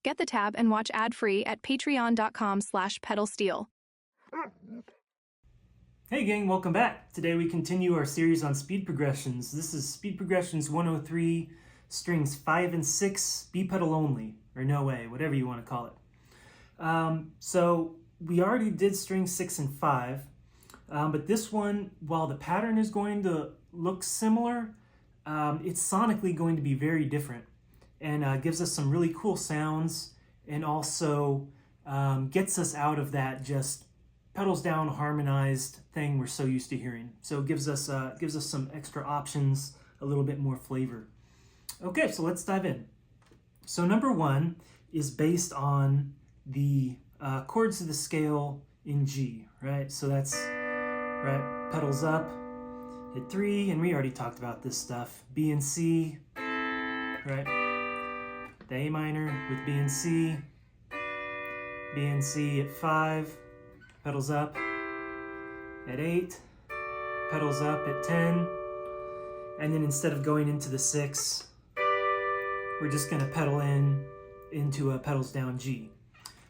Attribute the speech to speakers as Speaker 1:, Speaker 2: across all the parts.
Speaker 1: Get the tab and watch ad-free at patreon.com/pedalsteel.
Speaker 2: Hey gang, welcome back. Today we continue our series on speed progressions. This is speed progressions 103, strings 5 and 6, B pedal only, or no way, whatever you want to call it. So we already did strings 6 and 5, but this one, while the pattern is going to look similar, it's sonically going to be very different, and gives us some really cool sounds, and also gets us out of that just pedals down harmonized thing we're so used to hearing. So it gives us some extra options, a little bit more flavor. Okay, so let's dive in. So number one is based on the chords of the scale in G, right? So that's right, pedals up, hit 3, and we already talked about this stuff. B and C, right? The A minor with B and C at 5, pedals up at 8, pedals up at 10, and then instead of going into the 6, we're just going to pedal into a pedals down G.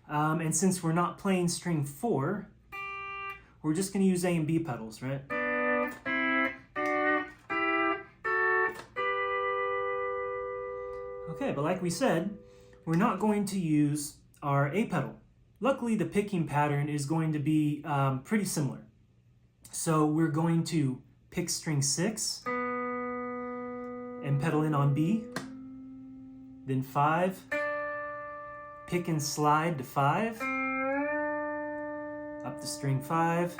Speaker 2: And since we're not playing string 4, we're just going to use A and B pedals, right? Okay, but like we said, we're not going to use our A pedal. Luckily, the picking pattern is going to be pretty similar. So we're going to pick string 6 and pedal in on B, then 5, pick and slide to 5, up to string 5,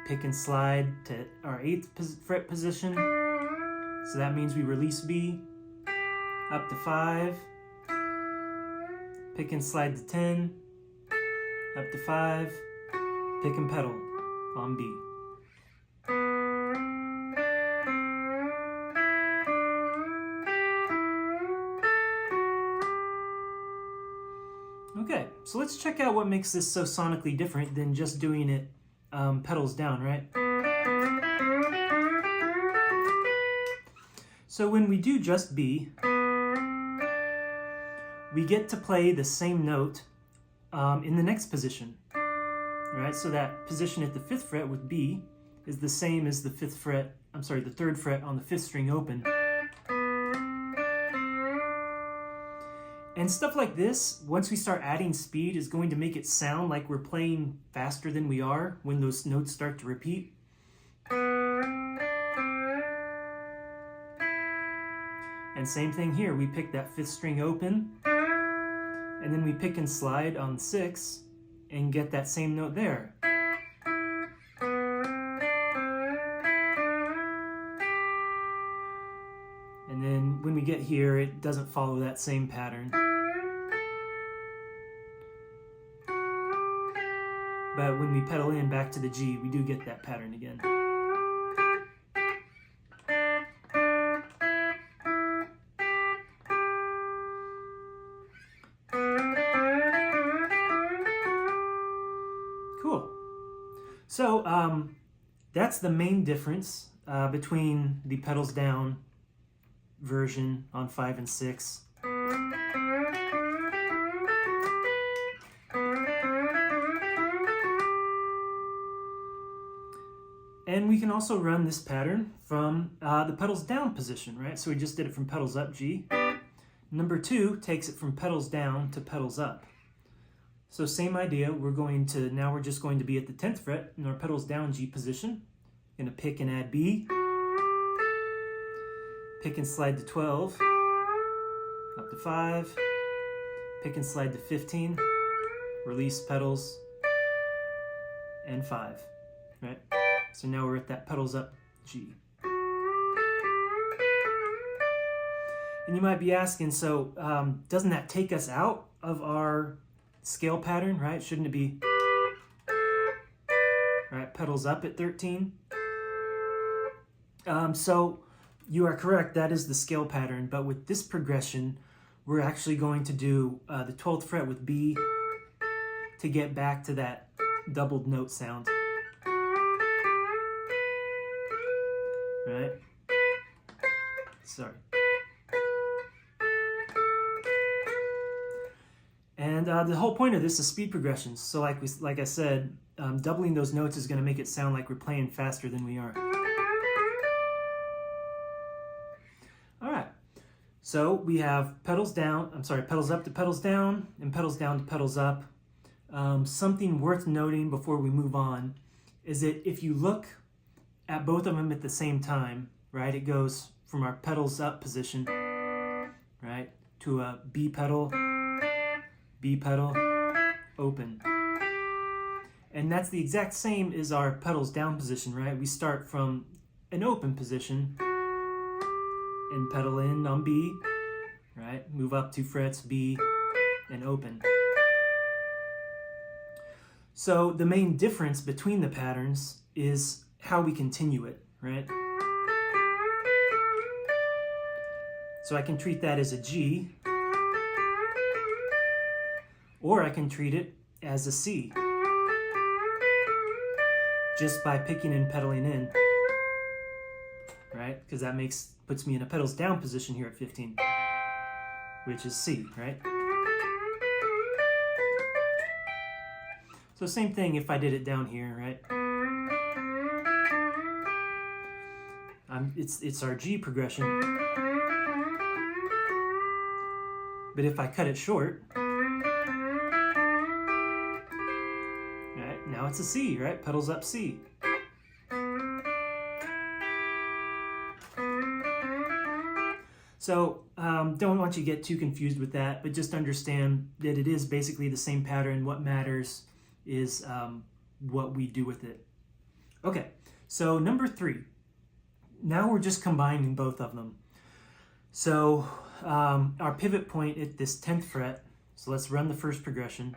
Speaker 2: pick and slide to our 8th fret position. So that means we release B, up to 5, pick and slide to 10, up to 5, pick and pedal on B. Okay, so let's check out what makes this so sonically different than just doing it pedals down, right? So when we do just B, we get to play the same note in the next position, right? So that position at the 5th fret with B is the same as the 3rd fret on the 5th string open. And stuff like this, once we start adding speed, is going to make it sound like we're playing faster than we are when those notes start to repeat. And same thing here, we pick that 5th string open, and then we pick and slide on 6 and get that same note there. And then when we get here, it doesn't follow that same pattern. But when we pedal in back to the G, we do get that pattern again. Cool. So that's the main difference between the pedals down version on 5 and 6. And we can also run this pattern from the pedals down position, right? So we just did it from pedals up G. Number 2 takes it from pedals down to pedals up. So same idea, now we're just going to be at the 10th fret in our pedals down G position. Gonna pick and add B, pick and slide to 12, up to 5, pick and slide to 15, release pedals, and 5, right? So now we're at that pedals up G. And you might be asking, so doesn't that take us out of our scale pattern, right? Shouldn't it be, right, pedals up at 13? So you are correct, that is the scale pattern, but with this progression, we're actually going to do the 12th fret with B to get back to that doubled note sound. Right? Sorry. And the whole point of this is speed progressions. So like I said, doubling those notes is going to make it sound like we're playing faster than we are. All right. So we have pedals up to pedals down, and pedals down to pedals up. Something worth noting before we move on is that if you look at both of them at the same time, right, it goes from our pedals up position, right, to a B pedal, open. And that's the exact same as our pedals down position, right? We start from an open position and pedal in on B, right? Move up 2 frets, B, and open. So the main difference between the patterns is how we continue it, right? So I can treat that as a G, or I can treat it as a C, just by picking and pedaling in, right? Because that puts me in a pedals down position here at 15, which is C, right? So same thing if I did it down here, right? It's our G progression. But if I cut it short, right, now it's a C, right? Pedals up C. So don't want you to get too confused with that, but just understand that it is basically the same pattern. What matters is what we do with it. Okay, so number 3. Now we're just combining both of them. So our pivot point at this 10th fret, so let's run the first progression.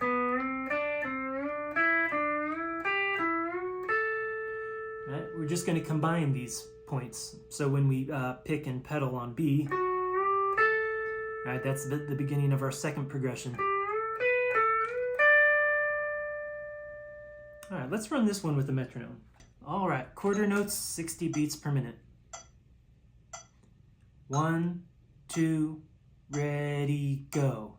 Speaker 2: Right, we're just going to combine these points. So when we pick and pedal on B, right, that's the beginning of our second progression. All right, let's run this one with the metronome. All right, quarter notes, 60 beats per minute. 1, 2, ready, go.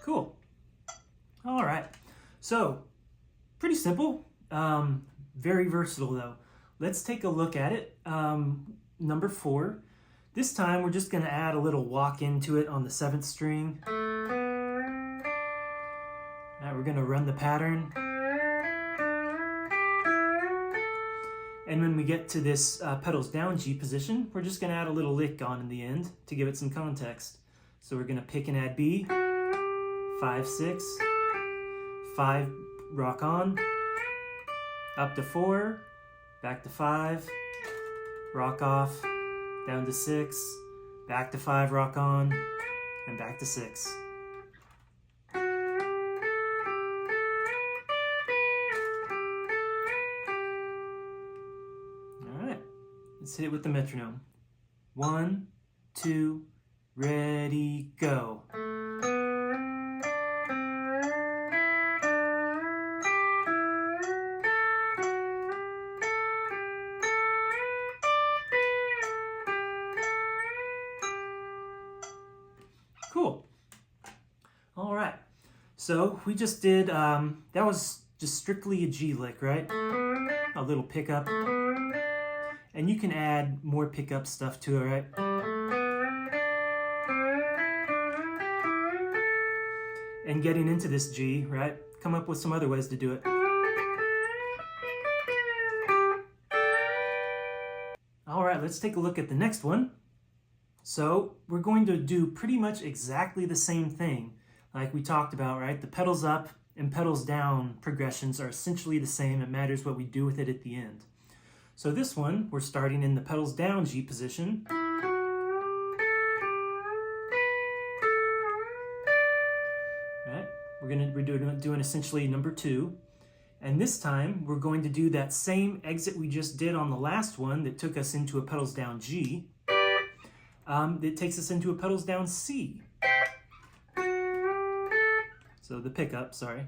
Speaker 2: Cool. All right, so pretty simple, very versatile though. Let's take a look at it. Number 4. This time we're just going to add a little walk into it on the 7th string. Now we're going to run the pattern. And when we get to this pedals down G position, we're just going to add a little lick on in the end to give it some context. So we're going to pick and add B, 5, 6, 5, rock on, up to 4, back to 5, rock off, down to 6, back to 5, rock on, and back to 6. All right, let's hit it with the metronome. 1, 2, ready, go. Cool. All right. So we just did, that was just strictly a G lick, right? A little pickup. And you can add more pickup stuff to it, right? And getting into this G, right? Come up with some other ways to do it. All right, let's take a look at the next one. So we're going to do pretty much exactly the same thing like we talked about, right? The pedals up and pedals down progressions are essentially the same. It matters what we do with it at the end. So this one, we're starting in the pedals down G position. Right? We're doing essentially number 2. And this time, we're going to do that same exit we just did on the last one that took us into a pedals down G. That takes us into a pedals down C. So the pickup, sorry.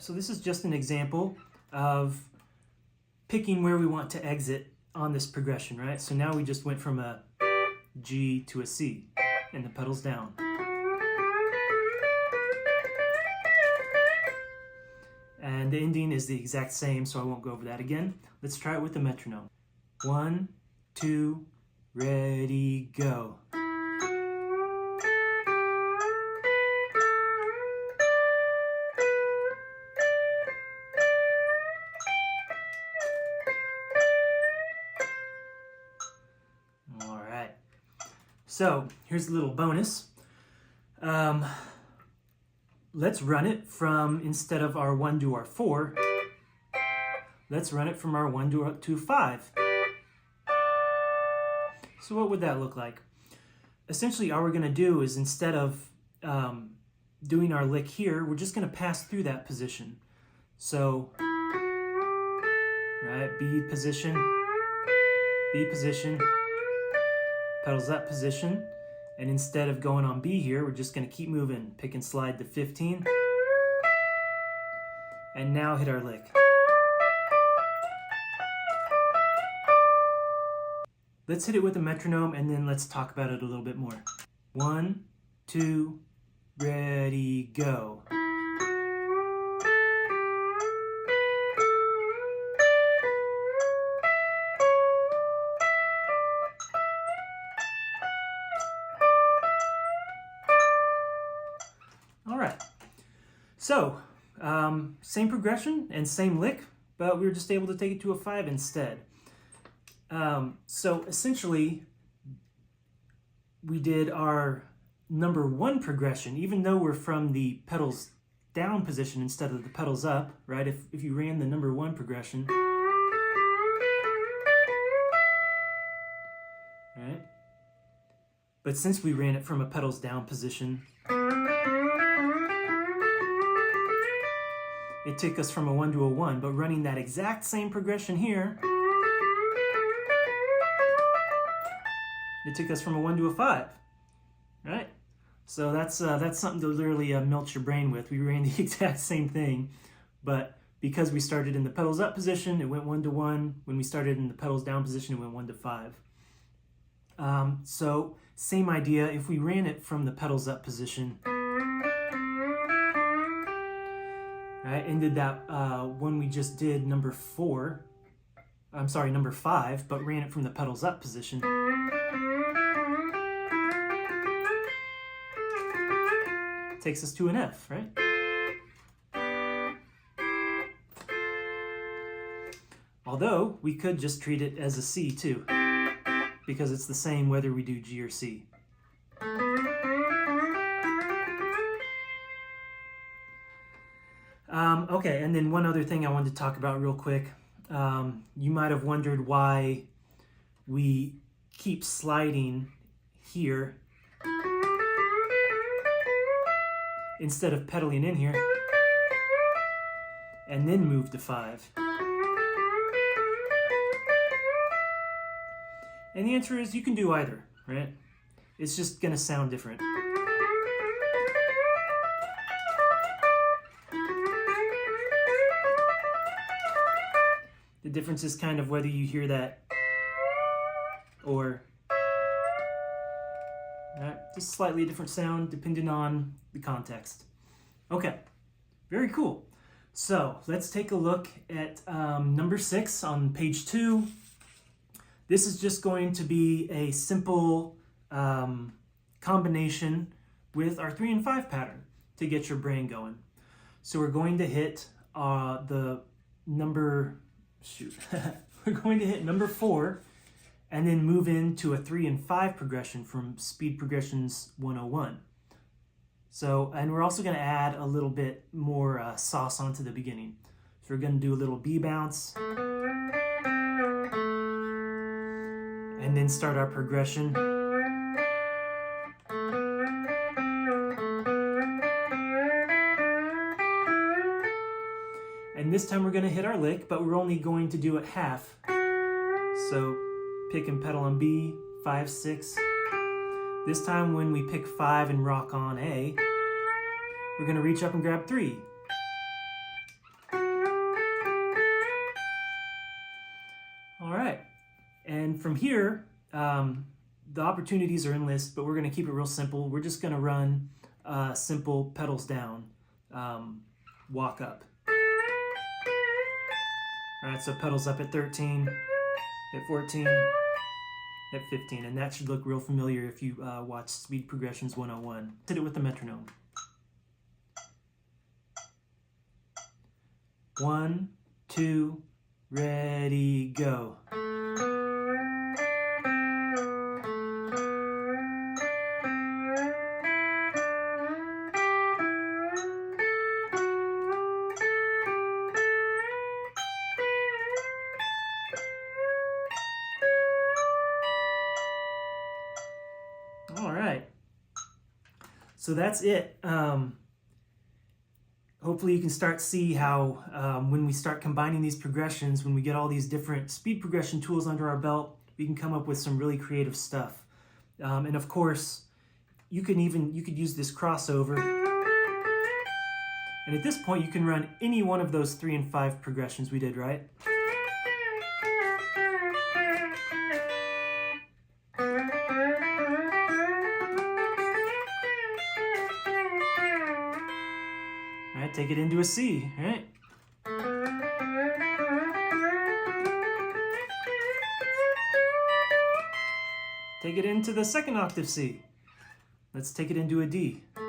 Speaker 2: so this is just an example of picking where we want to exit on this progression, right? So now we just went from a G to a C, and the pedal's down. And the ending is the exact same, so I won't go over that again. Let's try it with the metronome. 1, 2, ready, go. All right. So here's a little bonus. Let's run it from, instead of our 1 to our 4, let's run it from our 1 to 5. So what would that look like? Essentially, all we're going to do is, instead of doing our lick here, we're just going to pass through that position. So, right, B position, pedals up position. And instead of going on B here, we're just going to keep moving. Pick and slide to 15. And now hit our lick. Let's hit it with a metronome, and then let's talk about it a little bit more. 1, 2, ready, go. All right, so same progression and same lick, but we were just able to take it to a 5 instead. So essentially, we did our number 1 progression, even though we're from the pedals down position instead of the pedals up, right? If you ran the number 1 progression, right? But since we ran it from a pedals down position, it took us from a 1 to a 1, but running that exact same progression here, it took us from a 1 to a 5, right? So that's something to literally melt your brain with. We ran the exact same thing, but because we started in the pedals up position, it went 1 to 1. When we started in the pedals down position, it went 1 to 5. So same idea. If we ran it from the pedals up position, right, and did that one we just did, number 5, but ran it from the pedals up position, takes us to an F, right? Although we could just treat it as a C too, because it's the same whether we do G or C. Okay, and then one other thing I wanted to talk about real quick. You might have wondered why we keep sliding here instead of pedaling in here and then move to 5. And the answer is you can do either, right? It's just going to sound different. The difference is kind of whether you hear that or just slightly different sound depending on the context. Okay, very cool. So let's take a look at number 6 on page 2. This is just going to be a simple combination with our 3 and 5 pattern to get your brain going. So we're going to hit the number, we're going to hit number 4 and then move into a 3 and 5 progression from Speed Progressions 101. So, and we're also going to add a little bit more sauce onto the beginning. So we're going to do a little B bounce, and then start our progression. And this time we're going to hit our lick, but we're only going to do it half. So pick and pedal on B, 5, 6. This time when we pick 5 and rock on A, we're going to reach up and grab 3. from here, the opportunities are endless, but we're going to keep it real simple. We're just going to run simple pedals down, walk up. All right, so pedals up at 13, at 14, at 15, and that should look real familiar if you watch Speed Progressions 101. Hit it with the metronome. 1, 2, ready, go. All right, so that's it. Hopefully you can start to see how when we start combining these progressions, when we get all these different speed progression tools under our belt, we can come up with some really creative stuff. And of course, you could use this crossover. And at this point, you can run any one of those 3 and 5 progressions we did, right? All right, take it into a C, all right? Take it into the 2nd octave C. Let's take it into a D. All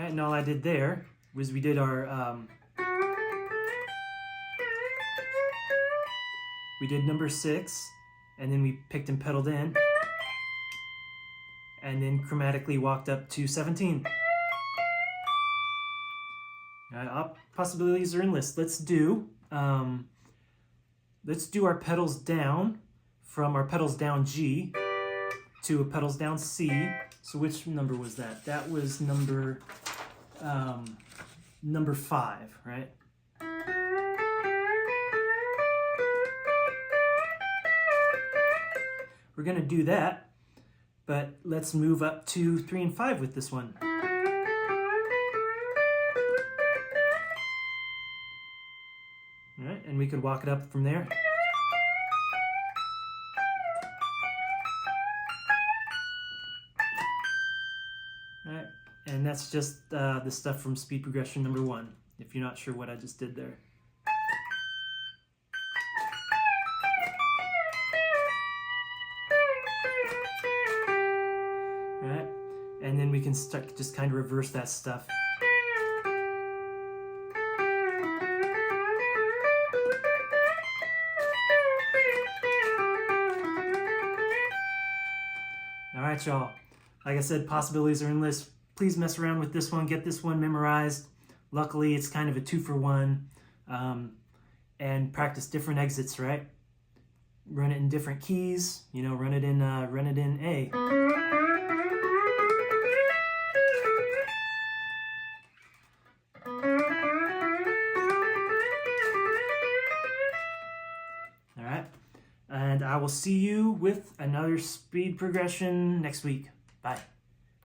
Speaker 2: right, and all I did there was we did our, we did number 6, and then we picked and pedaled in, and then chromatically walked up to 17. Possibilities are endless. Let's do our pedals down from our pedals down G to a pedals down C. So which number was that? That was number 5, right? We're gonna do that, but let's move up to 3 and 5 with this one. All right, and we could walk it up from there. All right, and that's just the stuff from speed progression number 1, if you're not sure what I just did there. All right, and then we can start just kind of reverse that stuff. All right, y'all. Like I said, possibilities are endless. Please mess around with this one. Get this one memorized. Luckily, it's kind of a 2-for-1. And practice different exits, right? Run it in different keys. You know, run it in A. All right. And I will see you with another speed progression next week. Bye.